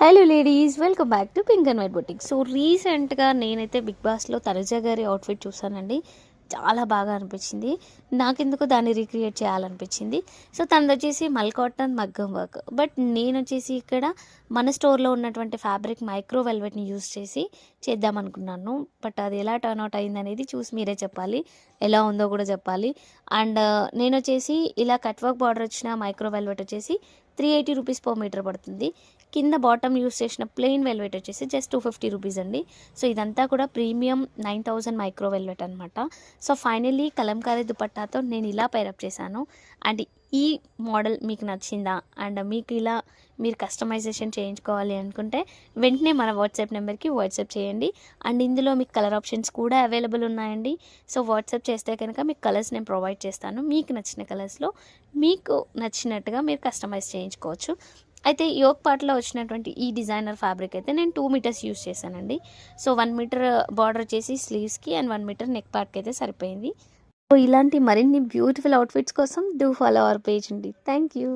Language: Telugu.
Hello ladies, welcome back to pink and white boutique. So రీసెంట్గా నేనైతే బిగ్ బాస్లో తనుజ గారి అవుట్ఫిట్ చూసానండి. చాలా బాగా అనిపించింది. నాకెందుకు దాన్ని రీక్రియేట్ చేయాలనిపించింది. సో తనది వచ్చేసి మల్ కాటన్ మగ్గం వర్క్, బట్ నేను వచ్చేసి ఇక్కడ మన స్టోర్లో ఉన్నటువంటి ఫ్యాబ్రిక్ మైక్రో వెల్వెట్ని యూస్ చేసి చేద్దాం అనుకున్నాను. బట్ అది ఎలా టర్న్ అవుట్ అయింది అనేది చూసి మీరే చెప్పాలి, ఎలా ఉందో కూడా చెప్పాలి. అండ్ నేను వచ్చేసి ఇలా కట్ వర్క్ బార్డర్ వచ్చిన మైక్రో వెల్వెట్ వచ్చేసి 380 రూపీస్ పర్ మీటర్ పడుతుంది. కింద బాటమ్ యూస్ చేసిన ప్లెయిన్ వెల్వెట్ వచ్చేసి జస్ట్ 250 రూపీస్ అండి. సో ఇదంతా కూడా ప్రీమియం 9000 మైక్రో వెల్వెట్ అనమాట. సో ఫైనల్లీ కలంకారీ దుపట్టాతో నేను ఇలా పైరప్ చేశాను. అండ్ ఈ మోడల్ మీకు నచ్చిందా అండ్ మీకు ఇలా మీరు కస్టమైజేషన్ చేయించుకోవాలి అనుకుంటే వెంటనే మన వాట్సాప్ నెంబర్కి వాట్సాప్ చేయండి. అండ్ ఇందులో మీకు కలర్ ఆప్షన్స్ కూడా అవైలబుల్ ఉన్నాయండి. సో వాట్సాప్ చేస్తే కనుక మీకు కలర్స్ నేను ప్రొవైడ్ చేస్తాను. మీకు నచ్చిన కలర్స్లో మీకు నచ్చినట్టుగా మీరు కస్టమైజ్ చేయించుకోవచ్చు. అయితే యోక్ పార్ట్లో వచ్చినటువంటి ఈ డిజైనర్ ఫ్యాబ్రిక్ అయితే నేను 2 మీటర్స్ యూస్ చేశానండి. సో 1 మీటర్ బార్డర్ వచ్చేసి స్లీవ్స్కి అండ్ 1 మీటర్ నెక్ పార్ట్కి అయితే సరిపోయింది. సో ఇలాంటి మరిన్ని బ్యూటిఫుల్ అవుట్ఫిట్స్ కోసం డూ ఫాలో అవర్ పేజ్ అండి. Thank you.